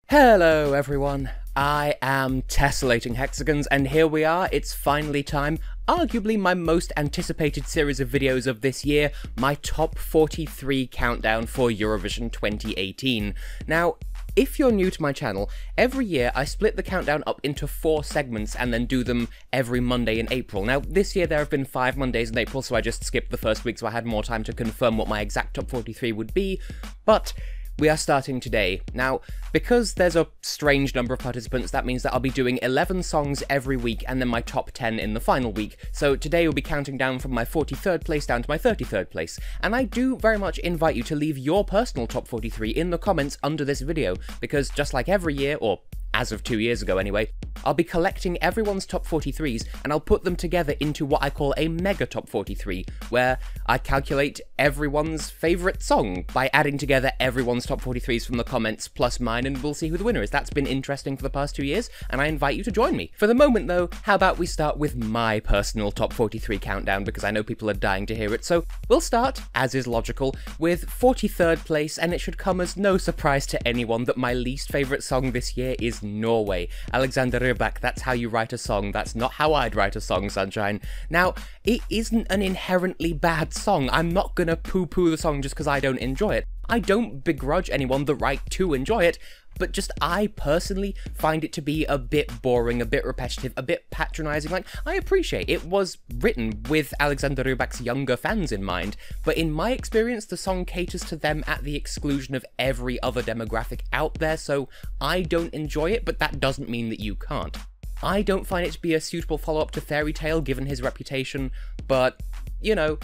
Hello everyone, I am Tessellating Hexagons, and here we are, it's finally time, arguably my most anticipated series of videos of this year, my top 43 countdown for Eurovision 2018. Now, if you're new to my channel, every year I split the countdown up into 4 segments and then do them every Monday in April. Now, this year there have been 5 Mondays in April, so I just skipped the first week so I had more time to confirm what my exact top 43 would be, but we are starting today. Now, because there's a strange number of participants, that means that I'll be doing 11 songs every week and then my top 10 in the final week. So today we'll be counting down from my 43rd place down to my 33rd place. And I do very much invite you to leave your personal top 43 in the comments under this video, because just like every year, or as of 2 years ago anyway, I'll be collecting everyone's top 43s and I'll put them together into what I call a mega top 43, where I calculate everyone's favourite song by adding together everyone's top 43s from the comments plus mine, and we'll see who the winner is. That's been interesting for the past 2 years, and I invite you to join me. For the moment though, how about we start with my personal top 43 countdown, because I know people are dying to hear it. So we'll start, as is logical, with 43rd place, and it should come as no surprise to anyone that my least favourite song this year is Norway. Alexander Rybak, that's how you write a song, that's not how I'd write a song, sunshine. Now, it isn't an inherently bad song. I'm not gonna poo-poo the song just because I don't enjoy it. I don't begrudge anyone the right to enjoy it, but just I personally find it to be a bit boring, a bit repetitive, a bit patronising. Like, I appreciate it was written with Alexander Rybak's younger fans in mind, but in my experience the song caters to them at the exclusion of every other demographic out there, so I don't enjoy it, but that doesn't mean that you can't. I don't find it to be a suitable follow-up to Fairy Tale given his reputation, but, you know,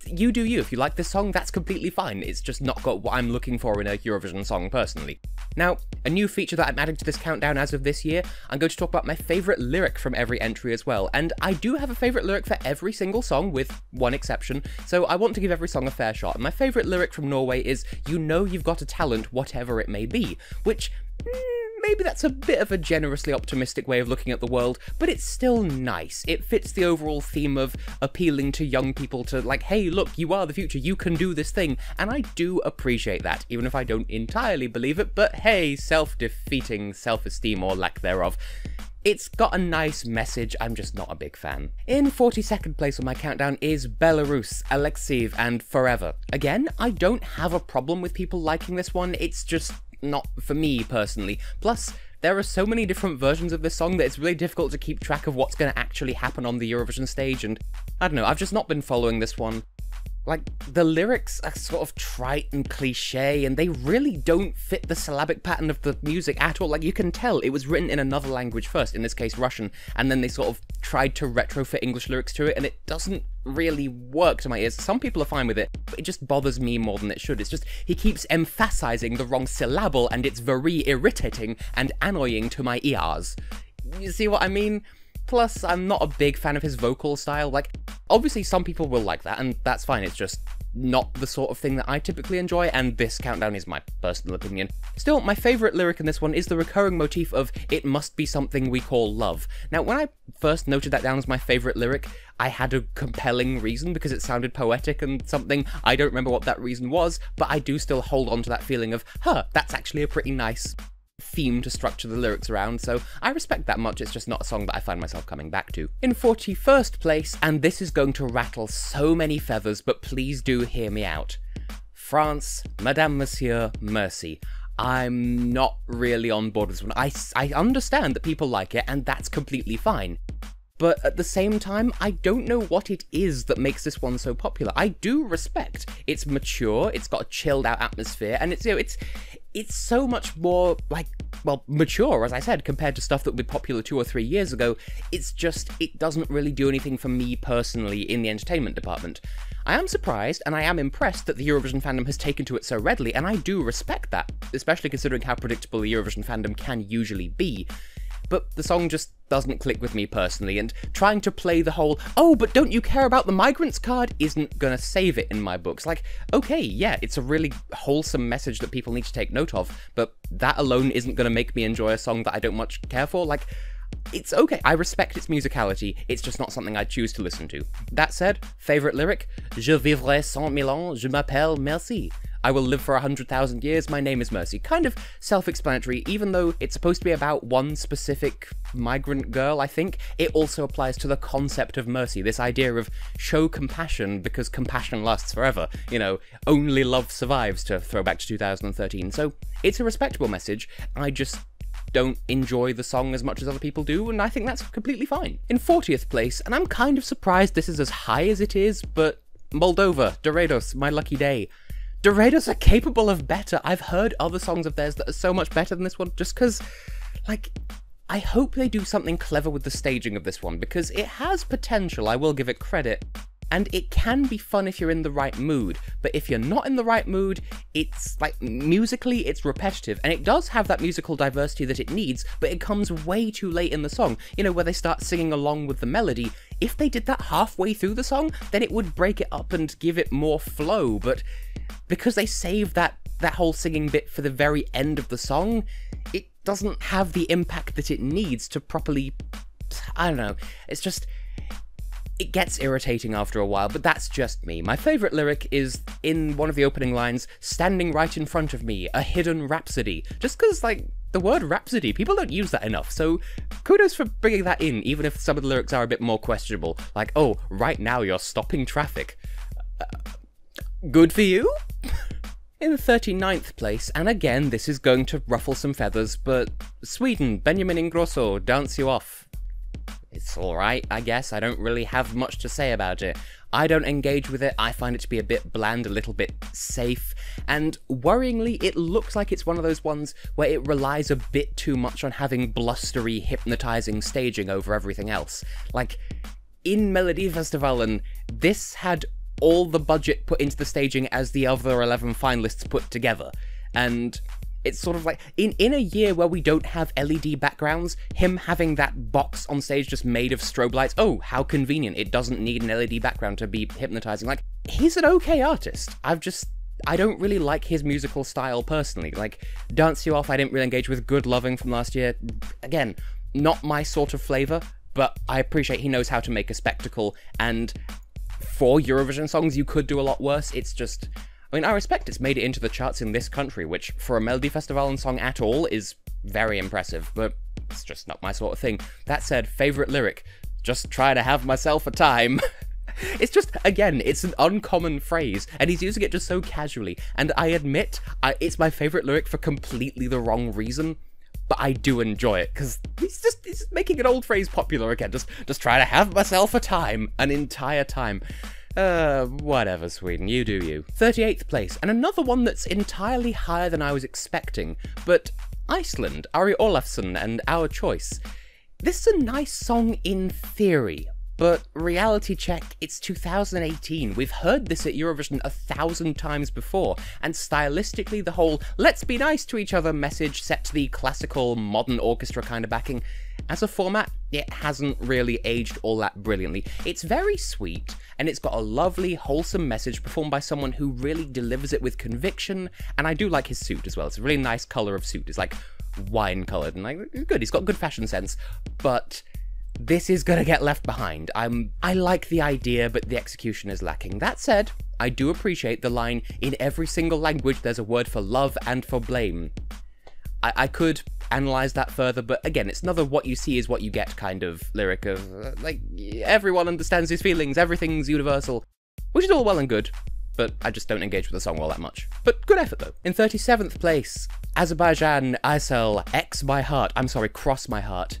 you do you. If you like this song, that's completely fine. It's just not got what I'm looking for in a Eurovision song, personally. Now, a new feature that I'm adding to this countdown as of this year, I'm going to talk about my favourite lyric from every entry as well, and I do have a favourite lyric for every single song, with one exception, so I want to give every song a fair shot. And my favourite lyric from Norway is, "You know you've got a talent, whatever it may be," which, maybe that's a bit of a generously optimistic way of looking at the world, but it's still nice. It fits the overall theme of appealing to young people to, like, hey, look, you are the future, you can do this thing, and I do appreciate that, even if I don't entirely believe it, but hey, self-defeating self-esteem or lack thereof. It's got a nice message, I'm just not a big fan. In 42nd place on my countdown is Belarus, Alexiv, and Forever. Again, I don't have a problem with people liking this one, it's just not for me personally. Plus, there are so many different versions of this song that it's really difficult to keep track of what's going to actually happen on the Eurovision stage, and I don't know, I've just not been following this one. Like, the lyrics are sort of trite and cliche, and they really don't fit the syllabic pattern of the music at all. Like, you can tell it was written in another language first, in this case Russian, and then they sort of tried to retrofit English lyrics to it, and it doesn't really work to my ears. Some people are fine with it, but it just bothers me more than it should. It's just, he keeps emphasizing the wrong syllable, and it's very irritating and annoying to my ears. You see what I mean? Plus, I'm not a big fan of his vocal style. Like, obviously some people will like that, and that's fine, it's just not the sort of thing that I typically enjoy, and this countdown is my personal opinion. Still, my favourite lyric in this one is the recurring motif of "it must be something we call love." Now, when I first noted that down as my favourite lyric, I had a compelling reason, because it sounded poetic and something. I don't remember what that reason was, but I do still hold on to that feeling of, that's actually a pretty nice theme to structure the lyrics around, so I respect that much. It's just not a song that I find myself coming back to. In 41st place, and this is going to rattle so many feathers, but please do hear me out. France, Madame Monsieur, Mercy. I'm not really on board with this one. I understand that people like it, and that's completely fine. But at the same time, I don't know what it is that makes this one so popular. I do respect it's mature, it's got a chilled out atmosphere, and it's, you know, it's so much more, like, well, mature, as I said, compared to stuff that would be popular 2 or 3 years ago. It's just, it doesn't really do anything for me personally in the entertainment department. I am surprised, and I am impressed that the Eurovision fandom has taken to it so readily, and I do respect that, especially considering how predictable the Eurovision fandom can usually be. But the song just doesn't click with me personally, and trying to play the whole, "oh, but don't you care about the migrants" card isn't gonna save it in my books. Like, okay, yeah, it's a really wholesome message that people need to take note of, but that alone isn't gonna make me enjoy a song that I don't much care for. Like, it's okay, I respect its musicality, it's just not something I'd choose to listen to. That said, favourite lyric, "Je vivrai sans Milan, je m'appelle Merci." I will live for 100,000 years, my name is Mercy. Kind of self-explanatory, even though it's supposed to be about one specific migrant girl, I think, it also applies to the concept of mercy, this idea of show compassion because compassion lasts forever, you know, only love survives, to throw back to 2013. So it's a respectable message. I just don't enjoy the song as much as other people do, and I think that's completely fine. In 40th place, and I'm kind of surprised this is as high as it is, but Moldova, Dorados, My Lucky Day. Dorados are capable of better. I've heard other songs of theirs that are so much better than this one, just because, like, I hope they do something clever with the staging of this one, because it has potential, I will give it credit. And it can be fun if you're in the right mood, but if you're not in the right mood, it's, like, musically, it's repetitive, and it does have that musical diversity that it needs, but it comes way too late in the song, you know, where they start singing along with the melody. If they did that halfway through the song, then it would break it up and give it more flow, but because they save that whole singing bit for the very end of the song, it doesn't have the impact that it needs to properly, I don't know, it's just, it gets irritating after a while, but that's just me. My favourite lyric is in one of the opening lines, standing right in front of me, a hidden rhapsody. Just because, like, the word rhapsody, people don't use that enough, so kudos for bringing that in, even if some of the lyrics are a bit more questionable. Like, oh, right now you're stopping traffic. Good for you? In 39th place, and again, this is going to ruffle some feathers, but Sweden, Benjamin Ingrosso, Dance You Off. It's alright, I guess. I don't really have much to say about it. I don't engage with it, I find it to be a bit bland, a little bit safe, and worryingly, it looks like it's one of those ones where it relies a bit too much on having blustery, hypnotizing staging over everything else. Like, in Melodifestivalen, this had all the budget put into the staging as the other 11 finalists put together, and it's sort of like, in a year where we don't have LED backgrounds, him having that box on stage just made of strobe lights, oh, how convenient, it doesn't need an LED background to be hypnotizing. Like, he's an okay artist, I don't really like his musical style personally. Like, Dance You Off I didn't really engage with, Good Loving from last year, again, not my sort of flavour, but I appreciate he knows how to make a spectacle, and for Eurovision songs you could do a lot worse. It's just, I mean, I respect it's made it into the charts in this country, which, for a Melodifestivalen song at all, is very impressive, but it's just not my sort of thing. That said, favourite lyric, just try to have myself a time. It's just, again, it's an uncommon phrase, and he's using it just so casually, and I admit, it's my favourite lyric for completely the wrong reason, but I do enjoy it, because he's just making an old phrase popular again, just try to have myself a time, an entire time. Whatever, Sweden, you do you. 38th place, and another one that's entirely higher than I was expecting, but Iceland, Ari Olafsson and Our Choice. This is a nice song in theory, but reality check, it's 2018. We've heard this at Eurovision 1,000 times before, and stylistically the whole let's be nice to each other message set to the classical modern orchestra kind of backing. As a format, it hasn't really aged all that brilliantly. It's very sweet, and it's got a lovely, wholesome message performed by someone who really delivers it with conviction, and I do like his suit as well. It's a really nice colour of suit. It's like wine-coloured, and like good. He's got good fashion sense, but this is gonna get left behind. I like the idea, but the execution is lacking. That said, I do appreciate the line, in every single language there's a word for love and for blame. I could analyse that further, but again, it's another what you see is what you get kind of lyric of, like, everyone understands his feelings, everything's universal, which is all well and good, but I just don't engage with the song all that much. But good effort, though. In 37th place, Azerbaijan, Aysel, Cross My Heart.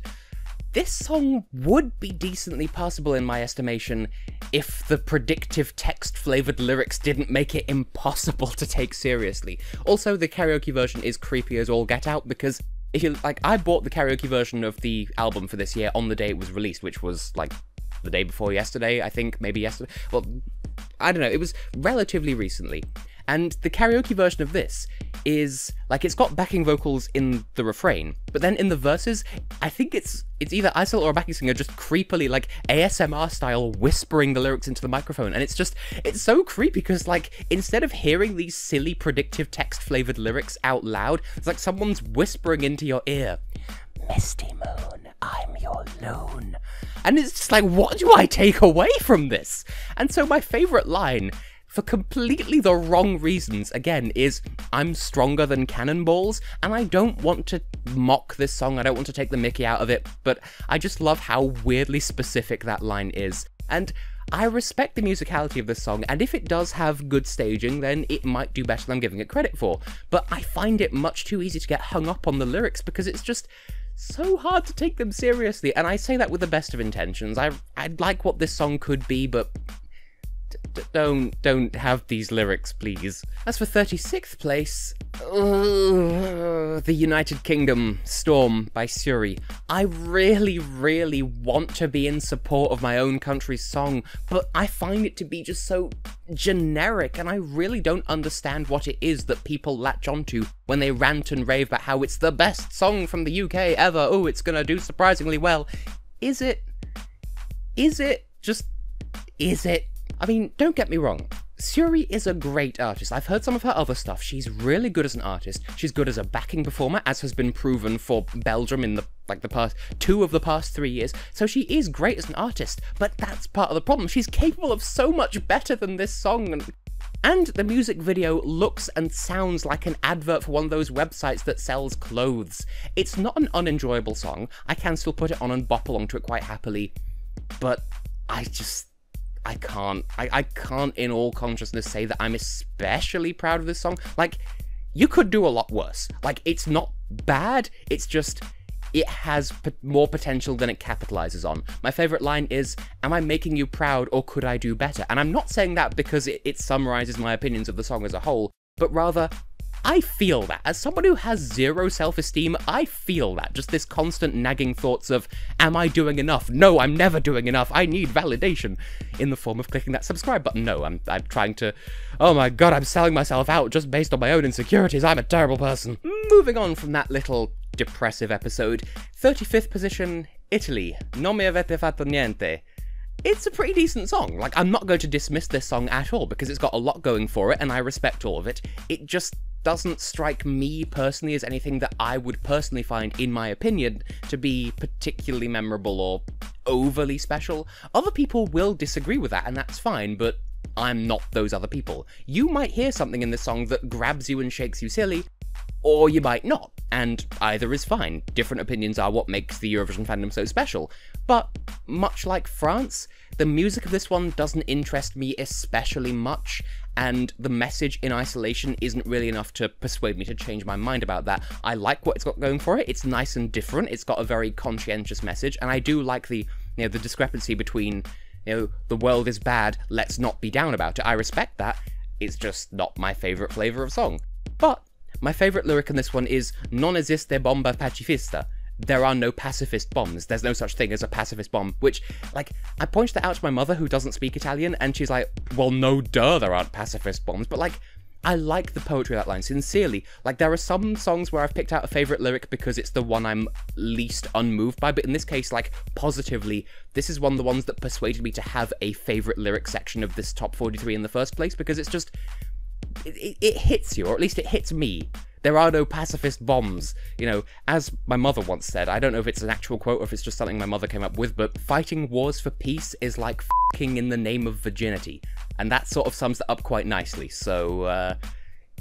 This song would be decently passable in my estimation if the predictive text-flavoured lyrics didn't make it impossible to take seriously. Also, the karaoke version is creepy as all get out, because if you, like, I bought the karaoke version of the album for this year on the day it was released, which was, like, the day before yesterday, I think, maybe yesterday. Well, I don't know, it was relatively recently. And the karaoke version of this is, like, it's got backing vocals in the refrain, but then in the verses, I think it's either Aysel or a backing singer just creepily, like, ASMR style, whispering the lyrics into the microphone, and it's so creepy, because, like, instead of hearing these silly predictive text-flavoured lyrics out loud, it's like someone's whispering into your ear, "Misty moon, I'm your loon." And it's just like, what do I take away from this? And so my favourite line, for completely the wrong reasons, again, is I'm stronger than cannonballs, and I don't want to mock this song, I don't want to take the mickey out of it, but I just love how weirdly specific that line is. And I respect the musicality of this song, and if it does have good staging, then it might do better than I'm giving it credit for. But I find it much too easy to get hung up on the lyrics because it's just so hard to take them seriously, and I say that with the best of intentions. I like what this song could be, but don't have these lyrics, please. As for 36th place, the United Kingdom, Storm by Suri. I really want to be in support of my own country's song, but I find it to be just so generic, and I really don't understand what it is that people latch onto when they rant and rave about how it's the best song from the UK ever, oh, it's gonna do surprisingly well. Is it? Is it? Just, is it? I mean, don't get me wrong, Suri is a great artist. I've heard some of her other stuff. She's really good as an artist. She's good as a backing performer, as has been proven for Belgium in the past 2 of the past 3 years. So she is great as an artist, but that's part of the problem. She's capable of so much better than this song. And the music video looks and sounds like an advert for one of those websites that sells clothes. It's not an unenjoyable song. I can still put it on and bop along to it quite happily, but I can't in all consciousness say that I'm especially proud of this song. Like, you could do a lot worse. Like, it's not bad, it's just, it has more potential than it capitalizes on. My favorite line is, am I making you proud or could I do better? And I'm not saying that because it summarizes my opinions of the song as a whole, but rather, I feel that. As someone who has zero self-esteem, I feel that. Just this constant nagging thoughts of, am I doing enough? No, I'm never doing enough. I need validation. In the form of clicking that subscribe button. No, I'm trying to, oh my god, I'm selling myself out just based on my own insecurities. I'm a terrible person. Moving on from that little depressive episode. 35th position, Italy. Non mi avete fatto niente. It's a pretty decent song. Like, I'm not going to dismiss this song at all because it's got a lot going for it and I respect all of it. It just doesn't strike me personally as anything that I would personally find, in my opinion, to be particularly memorable or overly special. Other people will disagree with that, and that's fine, but I'm not those other people. You might hear something in this song that grabs you and shakes you silly, or you might not, and either is fine. Different opinions are what makes the Eurovision fandom so special. But, much like France, the music of this one doesn't interest me especially much, and the message in isolation isn't really enough to persuade me to change my mind about that. I like what it's got going for it, it's nice and different, it's got a very conscientious message, and I do like the discrepancy between, the world is bad, let's not be down about it. I respect that, it's just not my favourite flavour of song. But my favourite lyric in this one is, non esiste bomba pacifista. There are no pacifist bombs. There's no such thing as a pacifist bomb, which, like, I pointed that out to my mother who doesn't speak Italian, and she's like, well, no duh, there aren't pacifist bombs, but, like, I like the poetry of that line, sincerely. Like, there are some songs where I've picked out a favourite lyric because it's the one I'm least unmoved by, but in this case, like, positively, this is one of the ones that persuaded me to have a favourite lyric section of this top 43 in the first place, because it's just, it hits you, or at least it hits me. There are no pacifist bombs. As my mother once said, I don't know if it's an actual quote or if it's just something my mother came up with, but fighting wars for peace is like f***ing in the name of virginity. And that sort of sums that up quite nicely, so,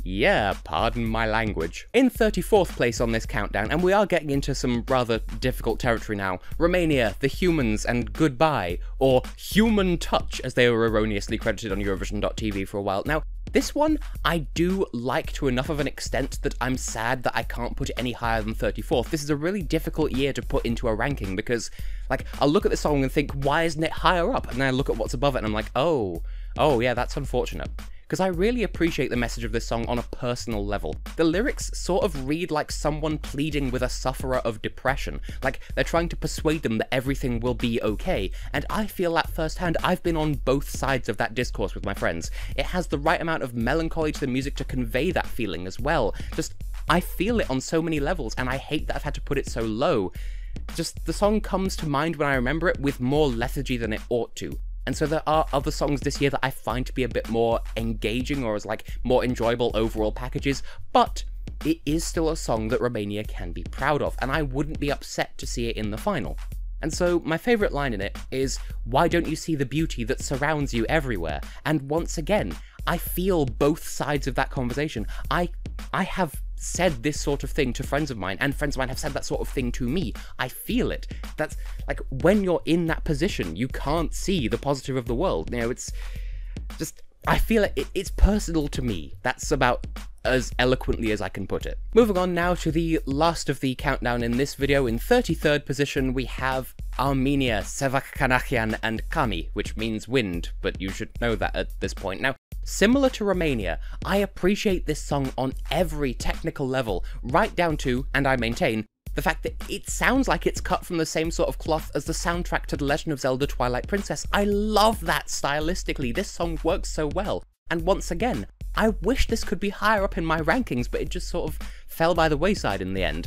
yeah, pardon my language. In 34th place on this countdown, and we are getting into some rather difficult territory now, Romania, The Humans, and Goodbye, or Human Touch, as they were erroneously credited on Eurovision.tv for a while. Now, this one, I do like to enough of an extent that I'm sad that I can't put it any higher than 34th. This is a really difficult year to put into a ranking because, like, I'll look at the song and think, why isn't it higher up? And then I look at what's above it and I'm like, oh yeah, that's unfortunate. Because I really appreciate the message of this song on a personal level. The lyrics sort of read like someone pleading with a sufferer of depression, like they're trying to persuade them that everything will be okay, and I feel that firsthand. I've been on both sides of that discourse with my friends. It has the right amount of melancholy to the music to convey that feeling as well. Just, I feel it on so many levels, and I hate that I've had to put it so low. Just, the song comes to mind when I remember it with more lethargy than it ought to. And so there are other songs this year that I find to be a bit more engaging or as like more enjoyable overall packages, but it is still a song that Romania can be proud of, and I wouldn't be upset to see it in the final. And so my favourite line in it is, why don't you see the beauty that surrounds you everywhere? And once again, I feel both sides of that conversation. I have said this sort of thing to friends of mine, and friends of mine have said that sort of thing to me. I feel it. That's like, when you're in that position, you can't see the positive of the world. You know, it's just, I feel it. It's personal to me. That's about as eloquently as I can put it. Moving on now to the last of the countdown in this video. In 33rd position, we have Armenia, Sevak and Kami, which means wind, but you should know that at this point. Now, similar to Romania, I appreciate this song on every technical level, right down to, and I maintain, the fact that it sounds like it's cut from the same sort of cloth as the soundtrack to The Legend of Zelda Twilight Princess. I love that stylistically. This song works so well. And once again, I wish this could be higher up in my rankings, but it just sort of fell by the wayside in the end.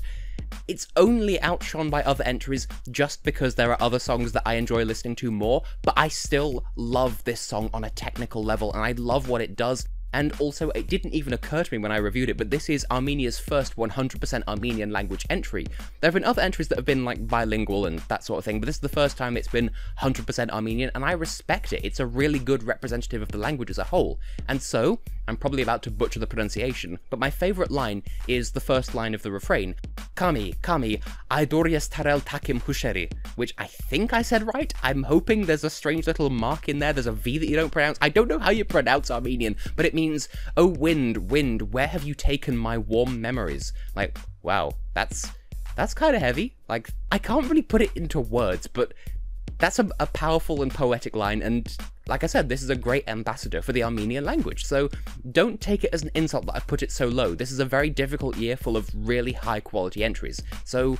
It's only outshone by other entries just because there are other songs that I enjoy listening to more, but I still love this song on a technical level, and I love what it does. And also, it didn't even occur to me when I reviewed it, but this is Armenia's first 100% Armenian language entry. There have been other entries that have been like bilingual and that sort of thing, but this is the first time it's been 100% Armenian, and I respect it. It's a really good representative of the language as a whole. And so, I'm probably about to butcher the pronunciation, but my favourite line is the first line of the refrain. Kami, Aidorias Tarel Takim Husheri, which I think I said right. I'm hoping there's a strange little mark in there. There's a V that you don't pronounce. I don't know how you pronounce Armenian, but it means, oh wind, where have you taken my warm memories? Like, wow, that's kind of heavy. Like, I can't really put it into words, but that's a powerful and poetic line, and like I said, this is a great ambassador for the Armenian language, so don't take it as an insult that I've put it so low. This is a very difficult year full of really high quality entries, so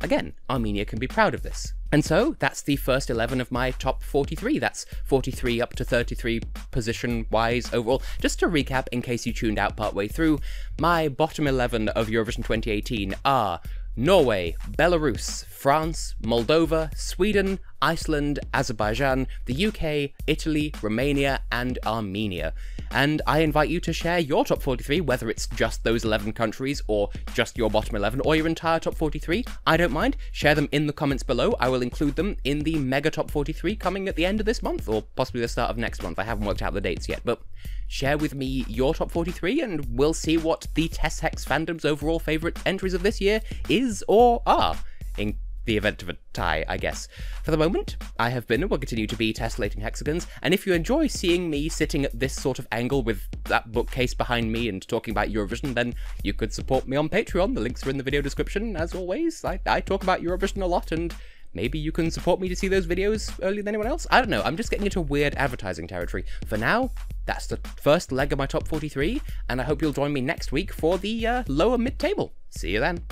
again, Armenia can be proud of this. And so, that's the first 11 of my top 43. That's 43 up to 33 position-wise overall. Just to recap, in case you tuned out partway through, my bottom 11 of Eurovision 2018 are Norway, Belarus, France, Moldova, Sweden, Iceland, Azerbaijan, the UK, Italy, Romania, and Armenia. And I invite you to share your top 43, whether it's just those 11 countries, or just your bottom 11, or your entire top 43. I don't mind. Share them in the comments below. I will include them in the mega top 43 coming at the end of this month, or possibly the start of next month. I haven't worked out the dates yet, but share with me your top 43, and we'll see what the Tess Hex fandom's overall favourite entries of this year is or are, in the event of a tie, I guess. For the moment, I have been and will continue to be Tessellating Hexagons, and if you enjoy seeing me sitting at this sort of angle with that bookcase behind me and talking about Eurovision, then you could support me on Patreon. The links are in the video description, as always. I talk about Eurovision a lot, and maybe you can support me to see those videos earlier than anyone else? I don't know, I'm just getting into weird advertising territory. For now, that's the first leg of my top 43, and I hope you'll join me next week for the lower mid-table. See you then.